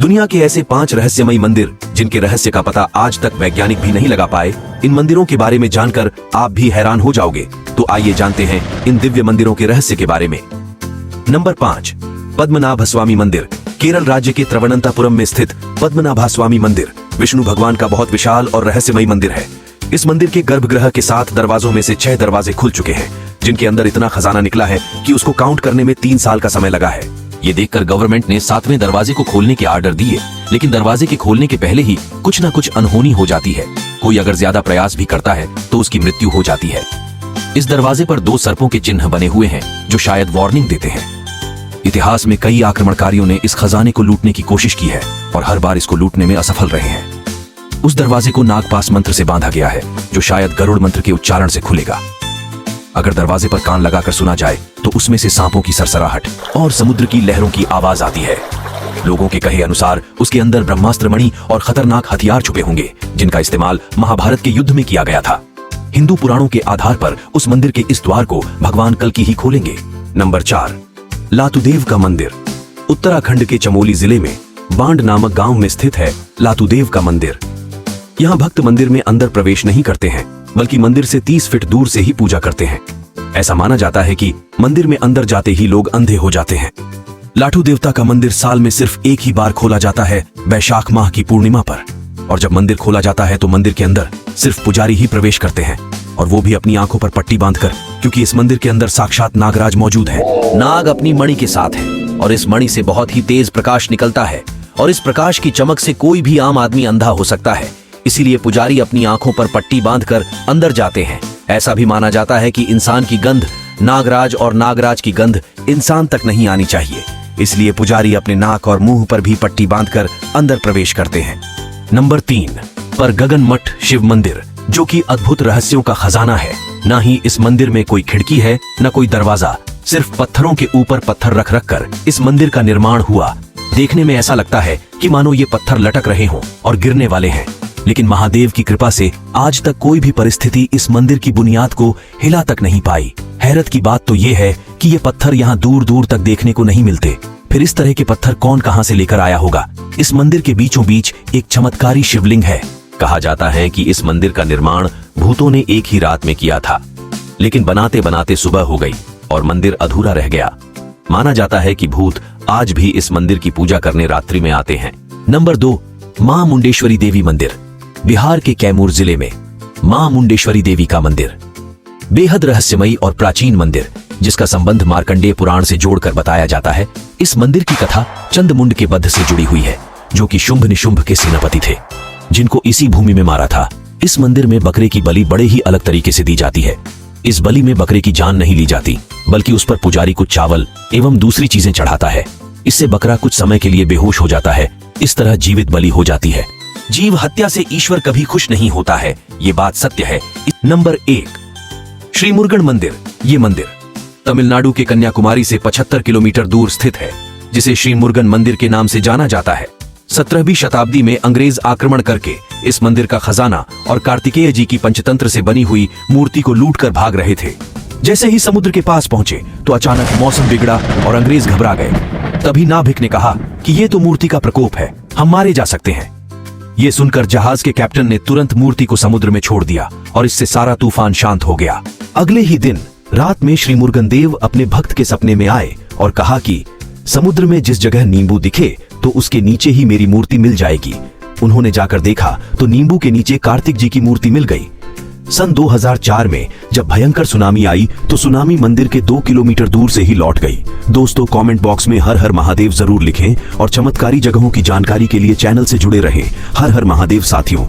दुनिया के ऐसे 5 रहस्यमयी मंदिर जिनके रहस्य का पता आज तक वैज्ञानिक भी नहीं लगा पाए। इन मंदिरों के बारे में जानकर आप भी हैरान हो जाओगे। तो आइए जानते हैं इन दिव्य मंदिरों के रहस्य के बारे में। नंबर 5, पद्मनाभस्वामी मंदिर। केरल राज्य के त्रिवनंतपुरम में स्थित पद्मनाभस्वामी मंदिर विष्णु भगवान का बहुत विशाल और रहस्यमयी मंदिर है। इस मंदिर के गर्भगृह के 7 दरवाजों में से 6 दरवाजे खुल चुके हैं, जिनके अंदर इतना खजाना निकला है कि उसको काउंट करने में 3 साल का समय लगा है। ये देखकर गवर्नमेंट ने 7वें दरवाजे को खोलने के आर्डर दिए, लेकिन दरवाजे के खोलने के पहले ही कुछ न कुछ अनहोनी हो जाती है। कोई अगर ज्यादा प्रयास भी करता है तो उसकी मृत्यु हो जाती है। इस दरवाजे पर 2 सर्पों के चिन्ह बने हुए हैं जो शायद वार्निंग देते हैं। इतिहास में कई आक्रमणकारियों ने इस खजाने को लूटने की कोशिश की है और हर बार इसको लूटने में असफल रहे हैं। उस दरवाजे को नागपाश मंत्र से बांधा गया है, जो शायद गरुड़ मंत्र के उच्चारण से खुलेगा। अगर दरवाजे पर कान लगाकर सुना जाए तो उसमें से सांपों की सरसराहट और समुद्र की लहरों की आवाज आती है। लोगों के कहे अनुसार उसके अंदर ब्रह्मास्त्र मणि और खतरनाक हथियार छुपे होंगे, जिनका इस्तेमाल महाभारत के युद्ध में किया गया था। हिंदू पुराणों के आधार पर उस मंदिर के इस द्वार को भगवान कल्कि ही खोलेंगे। नंबर 4, लातूदेव का मंदिर। उत्तराखंड के चमोली जिले में बांड नामक गांव में स्थित है लातूदेव का मंदिर। यहाँ भक्त मंदिर में अंदर प्रवेश नहीं करते हैं, बल्कि मंदिर से 30 फीट दूर से ही पूजा करते हैं। ऐसा माना जाता है कि मंदिर में अंदर जाते ही लोग अंधे हो जाते हैं। लाठू देवता का मंदिर साल में सिर्फ एक ही बार खोला जाता है, वैशाख माह की पूर्णिमा पर। और जब मंदिर खोला जाता है तो मंदिर के अंदर सिर्फ पुजारी ही प्रवेश करते हैं, और वो भी अपनी आंखों पर पट्टी बांधकर, क्योंकि इस मंदिर के अंदर साक्षात नागराज मौजूद है। नाग अपनी मणि के साथ है और इस मणि से बहुत ही तेज प्रकाश निकलता है, और इस प्रकाश की चमक से कोई भी आम आदमी अंधा हो सकता है। इसीलिए पुजारी अपनी आंखों पर पट्टी बांधकर अंदर जाते हैं। ऐसा भी माना जाता है कि इंसान की गंध नागराज और नागराज की गंध इंसान तक नहीं आनी चाहिए, इसलिए पुजारी अपने नाक और मुंह पर भी पट्टी बांधकर अंदर प्रवेश करते हैं। नंबर 3 पर गगन मठ शिव मंदिर, जो कि अद्भुत रहस्यों का खजाना है। ना ही इस मंदिर में कोई खिड़की है, न कोई दरवाजा, सिर्फ पत्थरों के ऊपर पत्थर रख रख कर इस मंदिर का निर्माण हुआ। देखने में ऐसा लगता है कि मानो ये पत्थर लटक रहे हों और गिरने वाले हैं, लेकिन महादेव की कृपा से आज तक कोई भी परिस्थिति इस मंदिर की बुनियाद को हिला तक नहीं पाई। हैरत की बात तो ये है कि ये पत्थर यहाँ दूर दूर तक देखने को नहीं मिलते। फिर इस तरह के पत्थर कौन कहां से लेकर आया होगा। इस मंदिर के बीचों बीच एक चमत्कारी शिवलिंग है। कहा जाता है कि इस मंदिर का निर्माण भूतों ने एक ही रात में किया था, लेकिन बनाते बनाते सुबह हो गई और मंदिर अधूरा रह गया। माना जाता है कि भूत आज भी इस मंदिर की पूजा करने रात्रि में आते हैं। नंबर 2 मां मुंडेश्वरी देवी मंदिर। बिहार के कैमूर जिले में मां मुंडेश्वरी देवी का मंदिर बेहद रहस्यमयी और प्राचीन मंदिर, जिसका संबंध मार्कंडेय पुराण से जोड़कर बताया जाता है। इस मंदिर की कथा चंद्रमुंड के वध से जुड़ी हुई है, जो कि शुंभ निशुंभ के सेनापति थे, जिनको इसी भूमि में मारा था। इस मंदिर में बकरे की बलि बड़े ही अलग तरीके से दी जाती है। इस बलि में बकरे की जान नहीं ली जाती, बल्कि उस पर पुजारी कुछ चावल एवं दूसरी चीजें चढ़ाता है। इससे बकरा कुछ समय के लिए बेहोश हो जाता है। इस तरह जीवित बलि हो जाती है। जीव हत्या से ईश्वर कभी खुश नहीं होता है, ये बात सत्य है। नंबर 1 श्री मुरुगन मंदिर। ये मंदिर तमिलनाडु के कन्याकुमारी से 75 किलोमीटर दूर स्थित है, जिसे श्री मुरुगन मंदिर के नाम से जाना जाता है। 17वीं शताब्दी में अंग्रेज आक्रमण करके इस मंदिर का खजाना और कार्तिकेय जी की पंचतंत्र से बनी हुई मूर्ति को लूट कर भाग रहे थे। जैसे ही समुद्र के पास पहुंचे तो अचानक मौसम बिगड़ा और अंग्रेज घबरा गए। तभी नाभिक ने कहा कि ये तो मूर्ति का प्रकोप है, हम मारे जा सकते हैं। ये सुनकर जहाज के कैप्टन ने तुरंत मूर्ति को समुद्र में छोड़ दिया और इससे सारा तूफान शांत हो गया। अगले ही दिन रात में श्री मुरुगन देव अपने भक्त के सपने में आए और कहा कि समुद्र में जिस जगह नींबू दिखे तो उसके नीचे ही मेरी मूर्ति मिल जाएगी। उन्होंने जाकर देखा तो नींबू के नीचे कार्तिक जी की मूर्ति मिल गई। सन 2004 में जब भयंकर सुनामी आई तो सुनामी मंदिर के 2 किलोमीटर दूर से ही लौट गई। दोस्तों, कमेंट बॉक्स में हर हर महादेव जरूर लिखें और चमत्कारी जगहों की जानकारी के लिए चैनल से जुड़े रहें। हर हर महादेव साथियों।